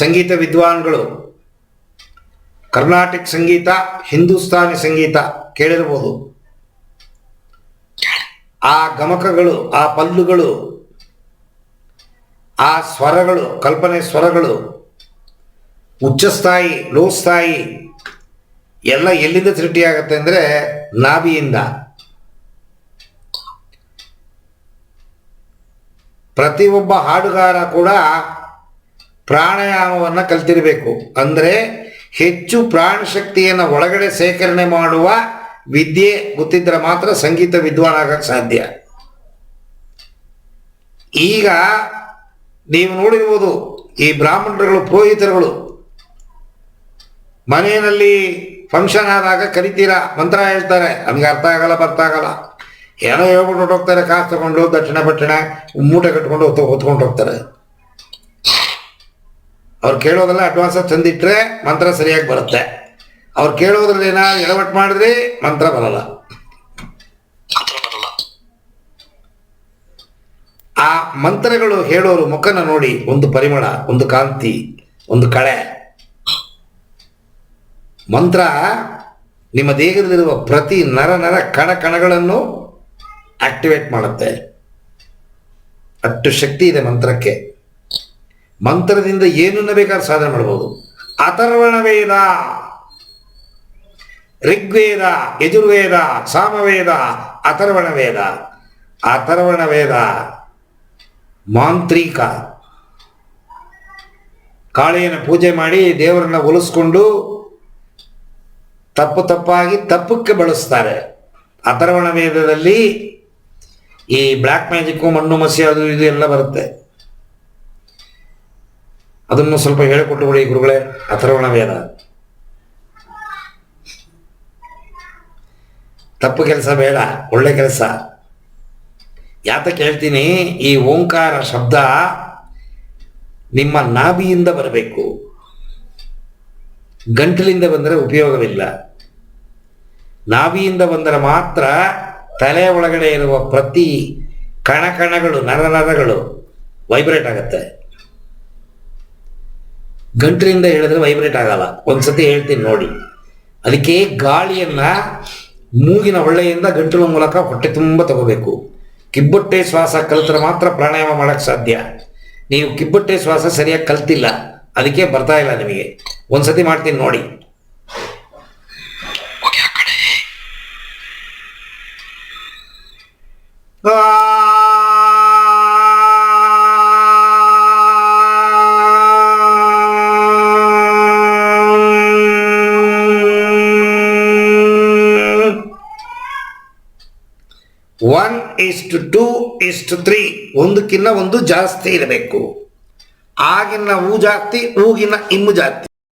ಸಂಗೀತ ವಿದ್ವಾನ್ಗಳು ಕರ್ನಾಟಕ ಸಂಗೀತ, ಹಿಂದೂಸ್ತಾನಿ ಸಂಗೀತ ಕೇಳಿರ್ಬೋದು. ಆ ಗಮಕಗಳು, ಆ ಪಲ್ಲುಗಳು, ಆ ಸ್ವರಗಳು, ಕಲ್ಪನೆ ಸ್ವರಗಳು, ಉಚ್ಚಸ್ಥಾಯಿ, ಲೋ ಸ್ಥಾಯಿ ಎಲ್ಲ ಎಲ್ಲಿಂದ ಸೃಷ್ಟಿಯಾಗತ್ತೆ ಅಂದರೆ ನಾಭಿಯಿಂದ. ಪ್ರತಿಯೊಬ್ಬ ಹಾಡುಗಾರ ಕೂಡ ಪ್ರಾಣಾಯಾಮವನ್ನು ಕಲ್ತಿರಬೇಕು. ಅಂದರೆ ಹೆಚ್ಚು ಪ್ರಾಣಶಕ್ತಿಯನ್ನು ಒಳಗಡೆ ಸೇಕರಣೆ ಮಾಡುವ ವಿದ್ಯೆ ಗೊತ್ತಿದ್ರೆ ಮಾತ್ರ ಸಂಗೀತ ವಿದ್ವಾನ್ ಆಗಕ್ಕೆ ಸಾಧ್ಯ. ಈಗ ನೀವು ನೋಡಿರ್ಬೋದು, ಈ ಬ್ರಾಹ್ಮಣರುಗಳು, ಪುರೋಹಿತರುಗಳು ಮನೆಯಲ್ಲಿ ಫಂಕ್ಷನ್ ಆದಾಗ ಕರಿತೀರಾ, ಮಂತ್ರ ಹೇಳ್ತಾರೆ, ನಮ್ಗೆ ಅರ್ಥ ಆಗಲ್ಲ, ಬರ್ತಾಗಲ್ಲ, ಏನೋ ಹೇಳ್ಬಿಟ್ಟು ಹೊಟ್ಟೋಗ್ತಾರೆ. ಕಾಸು ತಗೊಂಡು ದಕ್ಷಿಣ ಪಟ್ಟಣ ಮೂಟೆ ಕಟ್ಕೊಂಡು ಹೊತ್ಕೊಂಡು ಹೋಗ್ತಾರೆ. ಅವ್ರು ಕೇಳೋದೆಲ್ಲ ಅಡ್ವಾನ್ಸ್ ತಂದಿಟ್ರೆ ಮಂತ್ರ ಸರಿಯಾಗಿ ಬರುತ್ತೆ. ಅವ್ರು ಕೇಳೋದ್ರಲ್ಲಿ ಏನಾದ್ರು ಎಡವಟ್ಟು ಮಾಡಿದ್ರೆ ಮಂತ್ರ ಬರಲ್ಲ. ಆ ಮಂತ್ರಗಳು ಹೇಳೋರು ಮುಖನ ನೋಡಿ ಒಂದು ಪರಿಮಳ, ಒಂದು ಕಾಂತಿ, ಒಂದು ಕಳೆ. ಮಂತ್ರ ನಿಮ್ಮ ದೇಹದಲ್ಲಿರುವ ಪ್ರತಿ ನರ ನರ ಕಣಗಳನ್ನು ಆಕ್ಟಿವೇಟ್ ಮಾಡುತ್ತೆ. ಅಷ್ಟು ಶಕ್ತಿ ಇದೆ ಮಂತ್ರಕ್ಕೆ. ಮಂತ್ರದಿಂದ ಏನನ್ನ ಬೇಕಾದ್ರೂ ಸಾಧನೆ ಮಾಡ್ಬೋದು. ಅಥರ್ವಣ ವೇದ, ಋಗ್ವೇದ, ಯಜುರ್ವೇದ, ಸಾಮವೇದ, ಅಥರ್ವಣ ವೇದ. ಅಥರ್ವಣ ವೇದ ಮಾಂತ್ರಿಕ. ಕಾಳಿಯನ್ನು ಪೂಜೆ ಮಾಡಿ ದೇವರನ್ನ ಒಲಿಸ್ಕೊಂಡು ತಪ್ಪಾಗಿ ತಪ್ಪಕ್ಕೆ ಬಳಸ್ತಾರೆ. ಅಥರ್ವಣ ವೇದದಲ್ಲಿ ಈ ಬ್ಲ್ಯಾಕ್ ಮ್ಯಾಜಿಕ್ಕು, ಮಣ್ಣು ಮಸಿ, ಅದು ಇದು ಎಲ್ಲ ಬರುತ್ತೆ. ಅದನ್ನು ಸ್ವಲ್ಪ ಹೇಳಿಕೊಟ್ಟು ಬಿಡಿ ಗುರುಗಳೇ. ಅಥರ್ವಣ ವೇದ ತಪ್ಪು ಕೆಲಸ ಬೇಡ, ಒಳ್ಳೆ ಕೆಲಸ. ಯಾತಕ್ಕೆ ಹೇಳ್ತೀನಿ, ಈ ಓಂಕಾರ ಶಬ್ದ ನಿಮ್ಮ ನಾಭಿಯಿಂದ ಬರಬೇಕು. ಗಂಟಲಿಂದ ಬಂದರೆ ಉಪಯೋಗವಿಲ್ಲ. ನಾಭಿಯಿಂದ ಬಂದರೆ ಮಾತ್ರ ತಲೆಯ ಒಳಗಡೆ ಇರುವ ಪ್ರತಿ ಕಣಗಳು, ನರಗಳು ವೈಬ್ರೇಟ್ ಆಗುತ್ತೆ. ಗಂಟಲಿಂದ ಹೇಳಿದ್ರೆ ವೈಬ್ರೇಟ್ ಆಗಲ್ಲ. ಒಂದ್ಸತಿ ಹೇಳ್ತೀನಿ ನೋಡಿ. ಅದಕ್ಕೆ ಗಾಳಿಯನ್ನ ಮೂಗಿನ ಹೊಳ್ಳೆಯಿಂದ ಗಂಟಲು ಮೂಲಕ ಹೊಟ್ಟೆ ತುಂಬ ತಗೋಬೇಕು. ಕಿಬ್ಬೊಟ್ಟೆ ಶ್ವಾಸ ಕಲ್ತ್ರೆ ಮಾತ್ರ ಪ್ರಾಣಾಯಾಮ ಮಾಡಕ್ಕೆ ಸಾಧ್ಯ. ನೀವು ಕಿಬ್ಬೊಟ್ಟೆ ಶ್ವಾಸ ಸರಿಯಾಗಿ ಕಲ್ತಿಲ್ಲ, ಅದಕ್ಕೆ ಬರ್ತಾ ಇಲ್ಲ ನಿಮಗೆ. ಒಂದ್ಸತಿ ಮಾಡ್ತೀನಿ ನೋಡಿ. ಒನ್ ಇಷ್ಟು 2:3, ಒಂದಕ್ಕಿಂತ ಒಂದು ಜಾಸ್ತಿ ಇರಬೇಕು. ಆಗಿನ ಊ ಜಾಸ್ತಿ, ಊಗಿನ ಇಮ್ಮು ಜಾಸ್ತಿ.